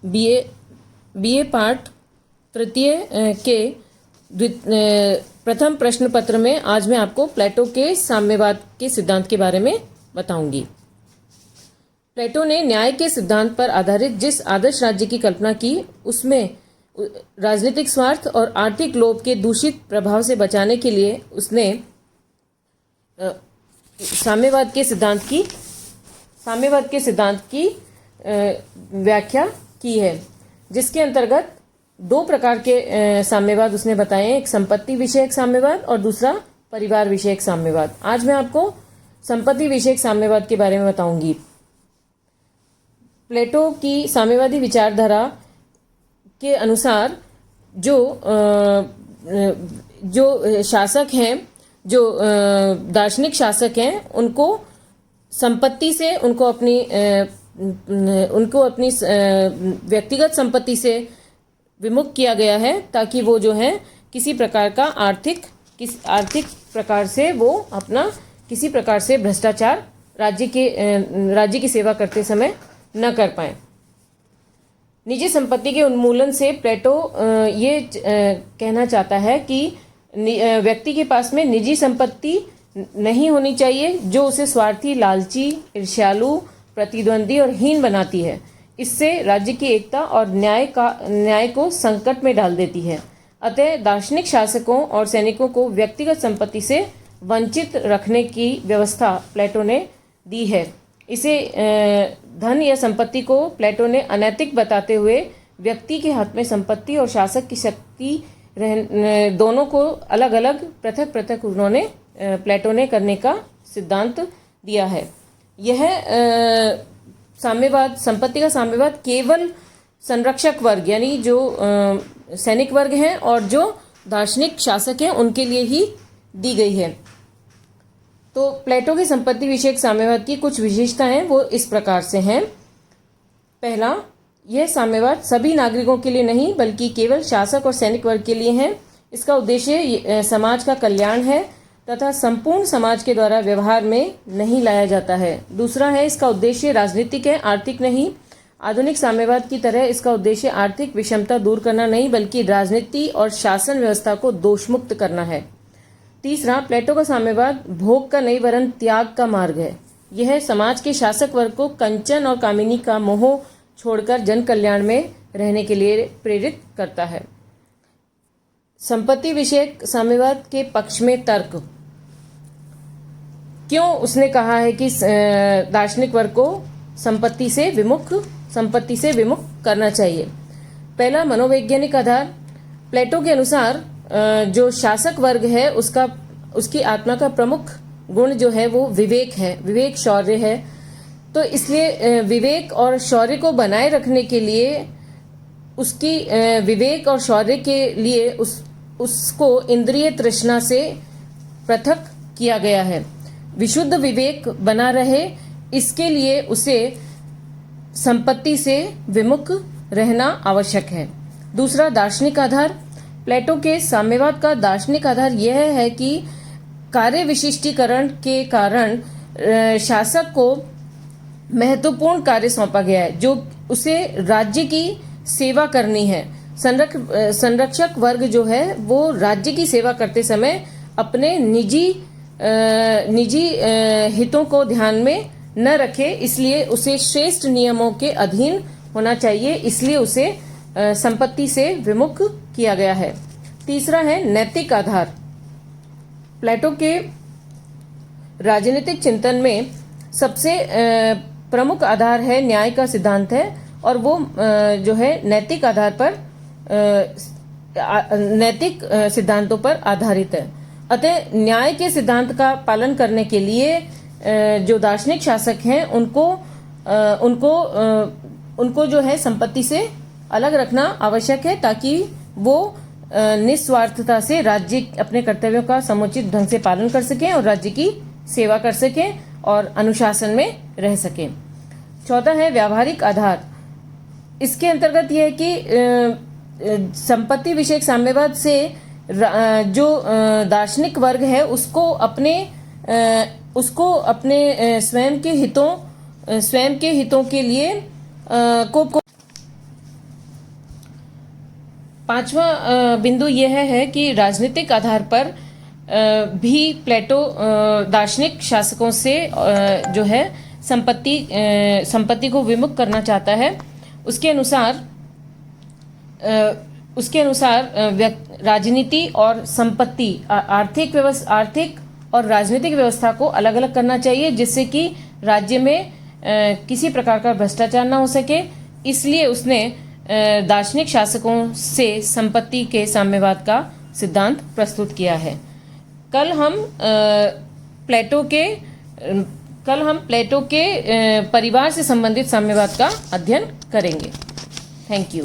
BA पाठ तृतीय के प्रथम प्रश्न पत्र में आज मैं आपको प्लेटो के साम्यवाद के सिद्धांत के बारे में बताऊंगी। प्लेटो ने न्याय के सिद्धांत पर आधारित जिस आदर्श राज्य की कल्पना की, उसमें राजनीतिक स्वार्थ और आर्थिक लोभ के दूषित प्रभाव से बचाने के लिए उसने साम्यवाद के सिद्धांत की व्याख्या की है, जिसके अंतर्गत दो प्रकार के साम्यवाद उसने बताए हैं। एक संपत्ति विषयक साम्यवाद और दूसरा परिवार विषयक साम्यवाद। आज मैं आपको संपत्ति विषयक साम्यवाद के बारे में बताऊंगी। प्लेटो की साम्यवादी विचारधारा के अनुसार जो शासक हैं, जो दार्शनिक शासक हैं, उनको संपत्ति से उनको अपनी व्यक्तिगत संपत्ति से विमुख किया गया है, ताकि वो जो है किसी प्रकार का आर्थिक प्रकार से वो अपना किसी प्रकार से भ्रष्टाचार राज्य की सेवा करते समय न कर पाए। निजी संपत्ति के उन्मूलन से प्लेटो ये कहना चाहता है कि व्यक्ति के पास में निजी संपत्ति नहीं होनी चाहिए जो उसे स्वार्थी, लालची, ईर्ष्यालु, प्रतिद्वंदी और हीन बनाती है। इससे राज्य की एकता और न्याय को संकट में डाल देती है। अतः दार्शनिक शासकों और सैनिकों को व्यक्तिगत संपत्ति से वंचित रखने की व्यवस्था प्लेटो ने दी है। इसे धन या संपत्ति को प्लेटो ने अनैतिक बताते हुए व्यक्ति के हाथ में संपत्ति और शासक की शक्ति दोनों को अलग अलग पृथक उन्होंने प्लेटो ने करने का सिद्धांत दिया है। यह साम्यवाद, संपत्ति का साम्यवाद केवल संरक्षक वर्ग यानी जो सैनिक वर्ग हैं और जो दार्शनिक शासक हैं उनके लिए ही दी गई है। तो प्लेटो के संपत्ति विषयक साम्यवाद की कुछ विशेषताएं वो इस प्रकार से हैं। पहला, यह साम्यवाद सभी नागरिकों के लिए नहीं बल्कि केवल शासक और सैनिक वर्ग के लिए है। इसका उद्देश्य समाज का कल्याण है तथा संपूर्ण समाज के द्वारा व्यवहार में नहीं लाया जाता है। दूसरा है, इसका उद्देश्य राजनीतिक है, आर्थिक नहीं। आधुनिक साम्यवाद की तरह इसका उद्देश्य आर्थिक विषमता दूर करना नहीं बल्कि राजनीति और शासन व्यवस्था को दोषमुक्त करना है। तीसरा, प्लेटो का साम्यवाद भोग का नहीं वरन त्याग का मार्ग है। यह समाज के शासक वर्ग को कंचन और कामिनी का मोह छोड़कर जन कल्याण में रहने के लिए प्रेरित करता है। संपत्ति विषयक साम्यवाद के पक्ष में तर्क। क्यों उसने कहा है कि दार्शनिक वर्ग को संपत्ति से विमुख करना चाहिए? पहला, मनोवैज्ञानिक आधार। प्लेटो के अनुसार जो शासक वर्ग है उसकी आत्मा का प्रमुख गुण जो है वो विवेक है, विवेक शौर्य है। तो इसलिए विवेक और शौर्य को बनाए रखने के लिए उसकी विवेक और शौर्य के लिए उसको इंद्रिय तृष्णा से पृथक किया गया है। विशुद्ध विवेक बना रहे इसके लिए उसे संपत्ति से विमुख रहना आवश्यक है। दूसरा, दार्शनिक आधार। प्लेटो के साम्यवाद का दार्शनिक आधार यह है कि कार्य विशिष्टीकरण के कारण शासक को महत्वपूर्ण कार्य सौंपा गया है जो उसे राज्य की सेवा करनी है। संरक्षक वर्ग जो है वो राज्य की सेवा करते समय अपने निजी हितों को ध्यान में न रखे, इसलिए उसे श्रेष्ठ नियमों के अधीन होना चाहिए, इसलिए उसे संपत्ति से विमुख किया गया है। तीसरा है नैतिक आधार। प्लेटो के राजनीतिक चिंतन में सबसे प्रमुख आधार है न्याय का सिद्धांत है और वो जो है नैतिक आधार पर नैतिक सिद्धांतों पर आधारित है। अतः न्याय के सिद्धांत का पालन करने के लिए जो दार्शनिक शासक हैं उनको जो है संपत्ति से अलग रखना आवश्यक है ताकि वो निस्वार्थता से राज्य अपने कर्तव्यों का समुचित ढंग से पालन कर सकें और राज्य की सेवा कर सकें और अनुशासन में रह सकें। चौथा है व्यावहारिक आधार। इसके अंतर्गत यह है कि संपत्ति विषयक साम्यवाद से जो दार्शनिक वर्ग है उसको अपने स्वयं के हितों के लिए पांचवा बिंदु यह है कि राजनीतिक आधार पर भी प्लेटो दार्शनिक शासकों से जो है संपत्ति को विमुख करना चाहता है। उसके अनुसार राजनीति और संपत्ति आर्थिक और राजनीतिक व्यवस्था को अलग अलग करना चाहिए, जिससे कि राज्य में किसी प्रकार का भ्रष्टाचार ना हो सके। इसलिए उसने दार्शनिक शासकों से संपत्ति के साम्यवाद का सिद्धांत प्रस्तुत किया है। कल हम प्लेटो के परिवार से संबंधित साम्यवाद का अध्ययन करेंगे। Thank you.